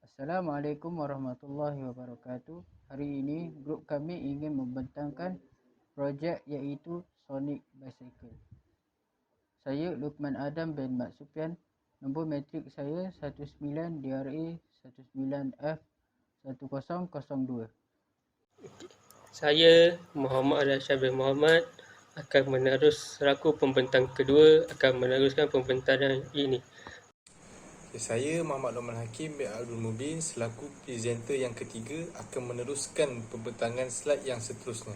Assalamualaikum warahmatullahi wabarakatuh. Hari ini grup kami ingin membentangkan projek iaitu Sonic Bicycle. Saya Lukman Adam bin Mat Supian. Nombor matrik saya 19 DRA 19F 1002. Saya Muhammad Rashad bin Muhammad akan menerus selaku pembentang kedua akan meneruskan pembentangan ini. Saya Muhammad Norman Hakim bin Abdul Mubin selaku presenter yang ketiga akan meneruskan pembentangan slide yang seterusnya.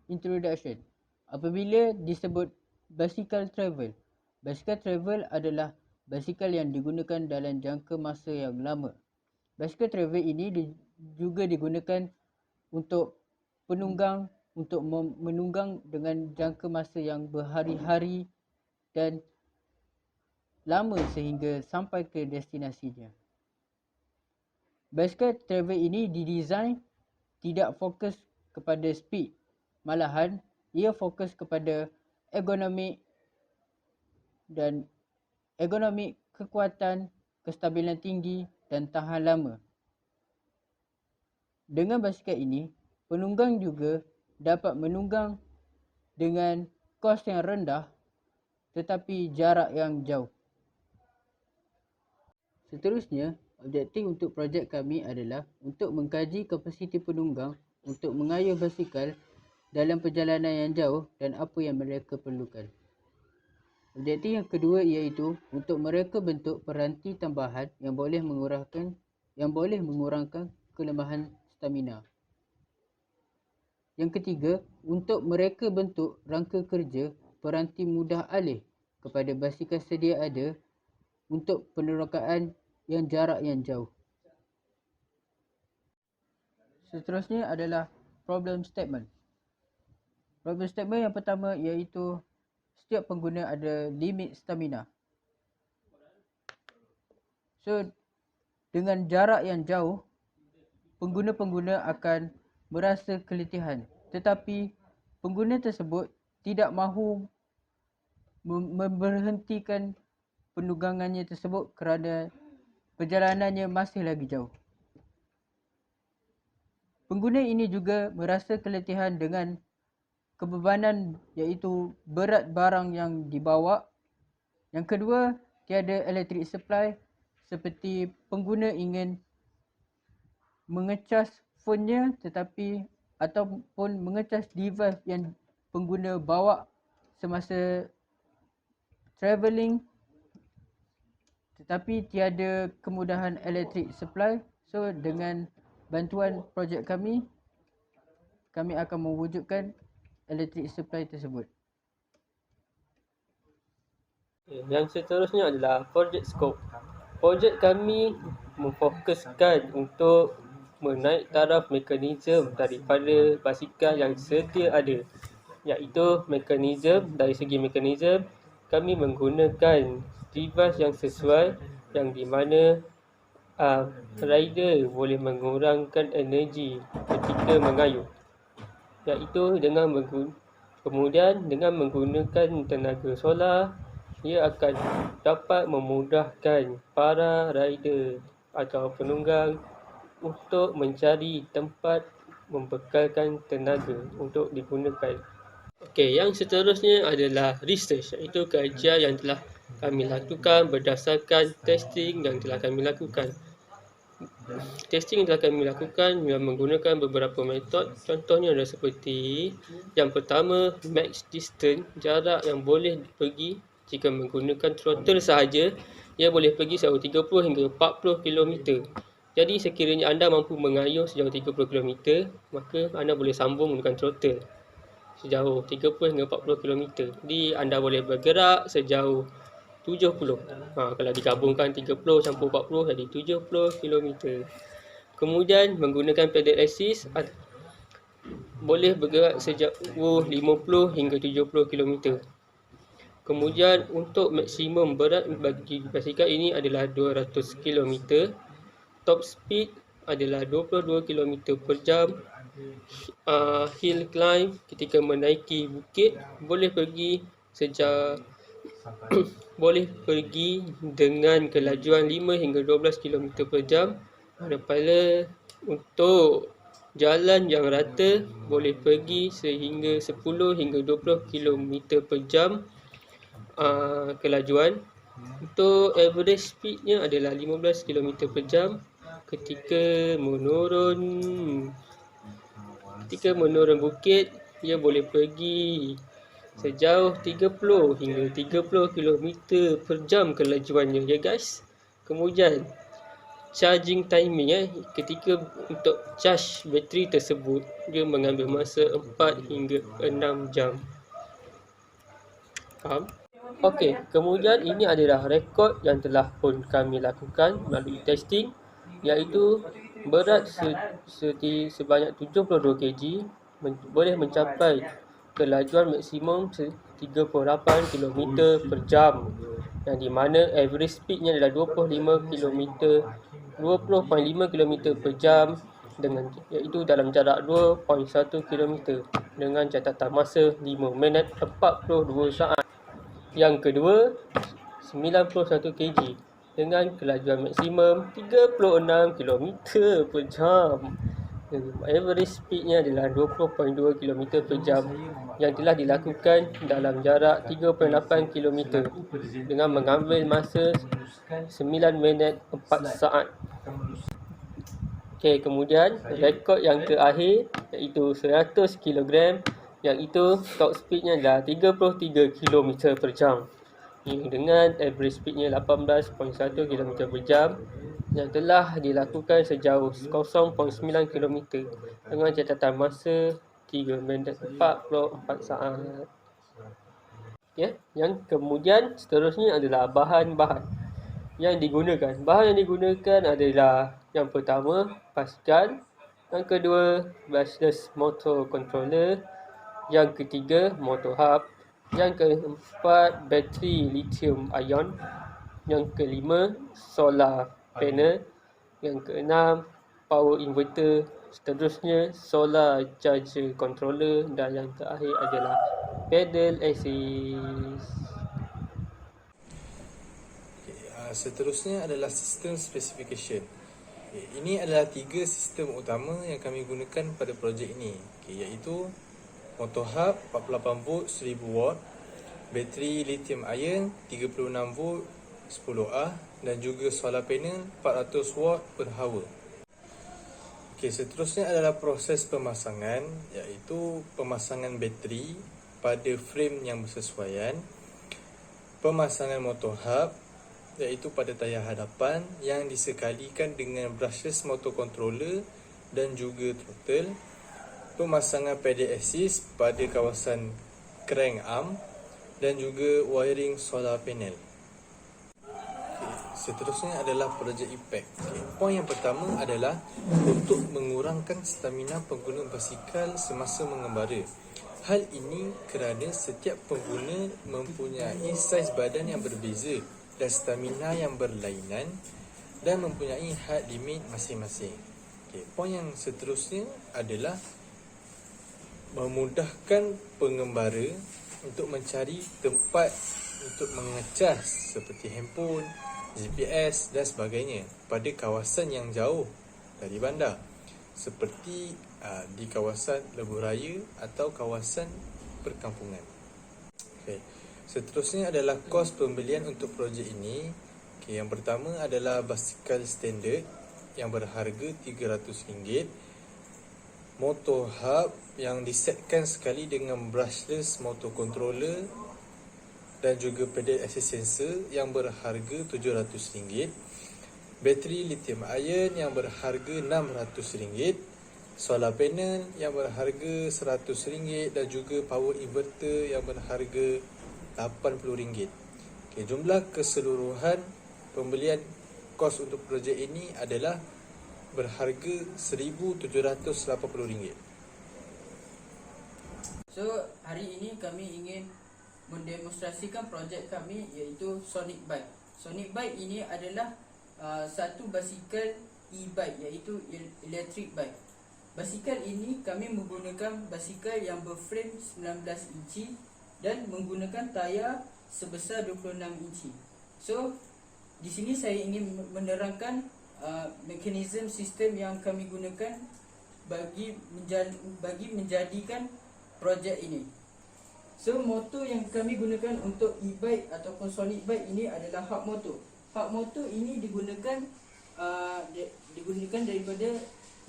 Introduction. Apabila disebut bicycle travel adalah basikal yang digunakan dalam jangka masa yang lama. Bicycle travel ini juga digunakan untuk penunggang untuk menunggang dengan jangka masa yang berhari-hari dan lama sehingga sampai ke destinasinya. Bicycle travel ini didesain tidak fokus kepada speed, malahan ia fokus kepada ergonomik, kekuatan, kestabilan tinggi dan tahan lama. Dengan basikal ini, penunggang juga dapat menunggang dengan kos yang rendah tetapi jarak yang jauh. Seterusnya, objektif untuk projek kami adalah untuk mengkaji kapasiti penunggang untuk mengayuh basikal dalam perjalanan yang jauh dan apa yang mereka perlukan. Objektif yang kedua iaitu untuk mereka bentuk peranti tambahan yang boleh mengurangkan kelemahan stamina. Yang ketiga, untuk mereka bentuk rangka kerja peranti mudah alih kepada basikal sedia ada untuk penerokaan yang jarak yang jauh. Seterusnya adalah problem statement. Problem statement yang pertama iaitu setiap pengguna ada limit stamina. So, dengan jarak yang jauh, pengguna-pengguna akan merasa keletihan. Tetapi pengguna tersebut tidak mahu memberhentikan penunggangannya tersebut kerana perjalanannya masih lagi jauh. Pengguna ini juga merasa keletihan dengan kebebanan iaitu berat barang yang dibawa. Yang kedua, tiada electric supply seperti pengguna ingin mengecas phone-nya ataupun mengecas device yang pengguna bawa semasa travelling, tetapi tiada kemudahan electric supply. So dengan bantuan projek kami akan mewujudkan electric supply tersebut. Yang seterusnya adalah projek scope. Projek kami memfokuskan untuk menaik taraf mekanisme daripada basikal yang sedia ada, iaitu mekanisme. Dari segi mekanisme, kami menggunakan device yang sesuai yang di mana rider boleh mengurangkan energi ketika mengayuh, iaitu kemudian dengan menggunakan tenaga solar, ia akan dapat memudahkan para rider atau penunggang untuk mencari tempat membekalkan tenaga untuk digunakan. Okey, yang seterusnya adalah research, iaitu kajian yang telah kami lakukan berdasarkan testing yang telah kami lakukan. Testing yang telah kami lakukan menggunakan beberapa metod. Contohnya adalah seperti yang pertama, max distance, jarak yang boleh pergi jika menggunakan throttle sahaja, ia boleh pergi sejauh 30 hingga 40 km. Jadi sekiranya anda mampu mengayuh sejauh 30 km, maka anda boleh sambung menggunakan throttle sejauh 30 hingga 40 km. Jadi anda boleh bergerak sejauh 70. Kalau digabungkan 30 campur 40 jadi 70 km. Kemudian menggunakan pedal assist boleh bergerak sejauh 50 hingga 70 km. Kemudian untuk maksimum berat bagi basikal ini adalah 200 km. Top speed adalah 22 km per jam. Hill climb ketika menaiki bukit boleh pergi sejauh boleh pergi dengan kelajuan 5 hingga 12 km per jam. Manakala untuk jalan yang rata boleh pergi sehingga 10 hingga 20 km per jam kelajuan. Untuk average speednya adalah 15 km per jam. Ketika menurun bukit, ia boleh pergi sejauh 30 hingga 30 km per jam kelajuannya ya guys. Kemudian charging timing ketika untuk charge bateri tersebut, dia mengambil masa 4 hingga 6 jam. Faham? Okey, kemudian ini adalah rekod yang telah pun kami lakukan melalui testing, iaitu berat sebanyak 72 kg boleh mencapai kelajuan maksimum 38 km per jam, yang di mana average speednya adalah 20.5 km per jam, iaitu dalam jarak 2.1 km dengan catatan masa 5 minit 42 saat. Yang kedua, 91 kg dengan kelajuan maksimum 36 km per jam. Average speednya adalah 20.2 km per jam yang telah dilakukan dalam jarak 3.8 km dengan mengambil masa 9 minit 4 saat. Okey, kemudian rekod yang terakhir iaitu 100 kg, yang itu top speednya adalah 33 km per jam dengan average speednya 18.1 km per jam yang telah dilakukan sejauh 0.9 km dengan catatan masa 3 minit 44 saat. Yang kemudian seterusnya adalah bahan-bahan yang digunakan. Bahan yang digunakan adalah yang pertama basikal, yang kedua brushless motor controller, yang ketiga motor hub, yang keempat bateri lithium ion, yang kelima solar panel, yang keenam power inverter, seterusnya solar charger controller, dan yang terakhir adalah pedal assist. Seterusnya adalah sistem specification. Ini adalah 3 sistem utama yang kami gunakan pada projek ini, iaitu motor hub 48 volt 1000 watt, bateri lithium ion 36 volt 10Ah, dan juga solar panel 400 watt per hour. Seterusnya adalah proses pemasangan, iaitu pemasangan bateri pada frame yang bersesuaian, pemasangan motor hub iaitu pada tayar hadapan yang disekalikan dengan brushless motor controller dan juga throttle, pemasangan pedal assist pada kawasan crank arm, dan juga wiring solar panel. Seterusnya adalah projek impact. Poin yang pertama adalah untuk mengurangkan stamina pengguna basikal semasa mengembara. Hal ini kerana setiap pengguna mempunyai saiz badan yang berbeza dan stamina yang berlainan dan mempunyai had limit masing-masing. Poin yang seterusnya adalah memudahkan pengembara untuk mencari tempat untuk mengecas seperti handphone, GPS dan sebagainya pada kawasan yang jauh dari bandar, seperti di kawasan lebuh raya atau kawasan perkampungan. Seterusnya adalah kos pembelian untuk projek ini. Yang pertama adalah basikal standard yang berharga RM300, motor hub yang disetkan sekali dengan brushless motor controller dan juga pedal assist sensor yang berharga RM700, bateri lithium ion yang berharga RM600, solar panel yang berharga RM100 dan juga power inverter yang berharga RM80. Jumlah keseluruhan pembelian kos untuk projek ini adalah berharga RM1,780. So, hari ini kami ingin mendemonstrasikan projek kami, iaitu Sonic Bike. Sonic Bike ini adalah satu basikal e-bike, iaitu electric bike. Basikal ini kami menggunakan basikal yang berframe 19 inci dan menggunakan tayar sebesar 26 inci. So di sini saya ingin menerangkan mekanisme sistem yang kami gunakan bagi menjadikan projek ini. So motor yang kami gunakan untuk e-bike ataupun sonic bike ini adalah hub motor. Hub motor ini digunakan daripada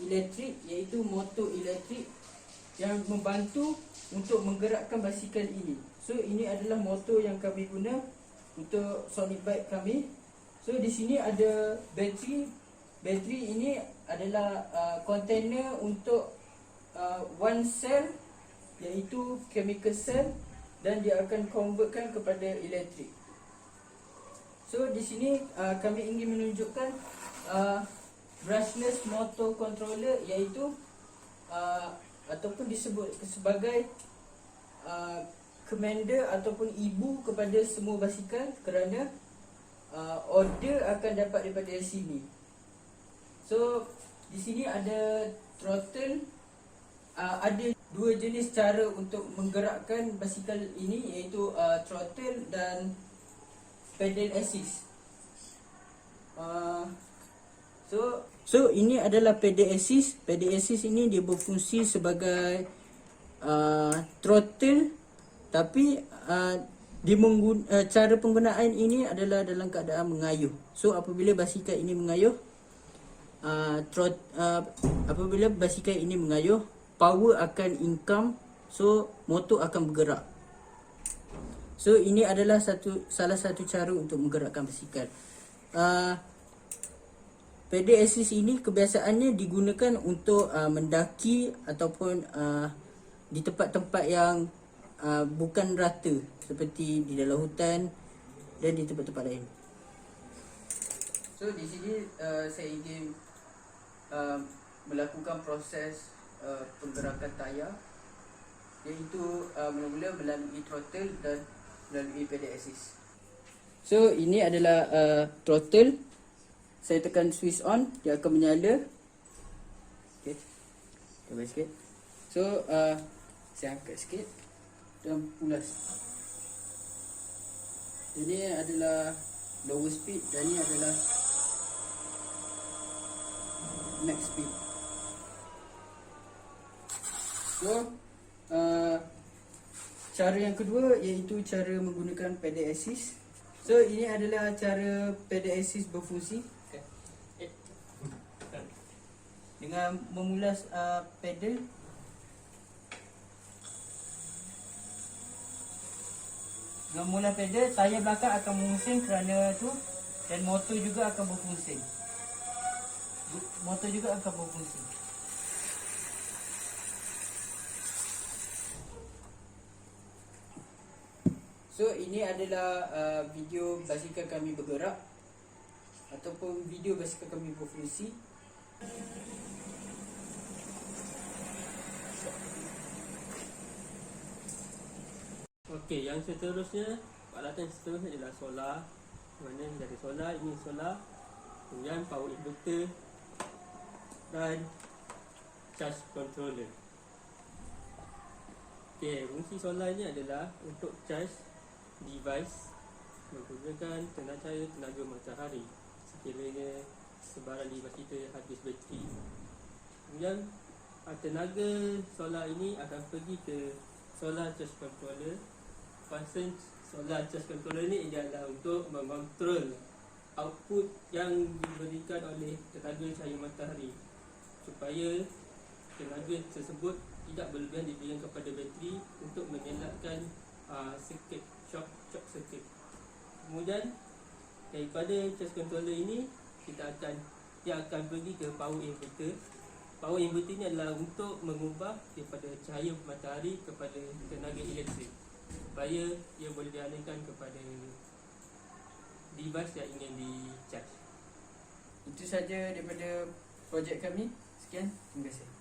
elektrik, iaitu motor elektrik yang membantu untuk menggerakkan basikal ini. So ini adalah motor yang kami guna untuk sonic bike kami. So di sini ada bateri. Bateri ini adalah container untuk one cell, iaitu chemical cell, dan dia akan convertkan kepada elektrik. So di sini kami ingin menunjukkan brushless motor controller, iaitu ataupun disebut sebagai commander ataupun ibu kepada semua basikal, kerana order akan dapat daripada sini. So di sini ada throttle. Ada dua jenis cara untuk menggerakkan basikal ini, iaitu throttle dan pedal assist. So ini adalah pedal assist. Pedal assist ini dia berfungsi sebagai throttle, tapi cara penggunaan ini adalah dalam keadaan mengayuh. So apabila basikal ini mengayuh, power akan income, so motor akan bergerak. So ini adalah salah satu cara untuk menggerakkan basikal. Pedal assist ini kebiasaannya digunakan untuk mendaki ataupun di tempat-tempat yang bukan rata, seperti di dalam hutan dan di tempat-tempat lain. So di sini saya ingin melakukan proses penggerakan tayar, iaitu mula-mula melalui throttle dan melalui pedal assist. So ini adalah throttle. Saya tekan switch on, dia akan menyala. Okay, coba sikit. So saya angkat sikit dan pulas. Ini adalah lower speed dan ini adalah max speed. So cara yang kedua iaitu cara menggunakan pedal assist. So ini adalah cara pedal assist berfungsi. Dengan memulas pedal, dengan memulas pedal, tayar belakang akan mengusin kerana tu, dan motor juga akan berfungsi. So ini adalah video basikal kami bergerak ataupun video basikal kami berfungsi. Okey, yang seterusnya, peralatan seterusnya adalah solar. Mana dari solar, ini solar, kemudian power inverter dan charge controller. Okey, fungsi solar ini adalah untuk charge device menggunakan tenaga matahari sekiranya sebarang device kita habis bateri. Kemudian tenaga solar ini akan pergi ke solar charge controller. Function solar charge controller ini adalah untuk mengontrol output yang diberikan oleh tenaga cahaya matahari, supaya tenaga tersebut tidak berlebihan diberikan kepada bateri untuk mengelakkan circuit shock circuit. Kemudian daripada charge controller ini dia akan pergi ke power inverter. Power inverter ini adalah untuk mengubah daripada cahaya matahari kepada tenaga elektrik, supaya ia boleh dialihkan kepada device yang ingin di-charge. Itu saja daripada projek kami. Sekian, terima kasih.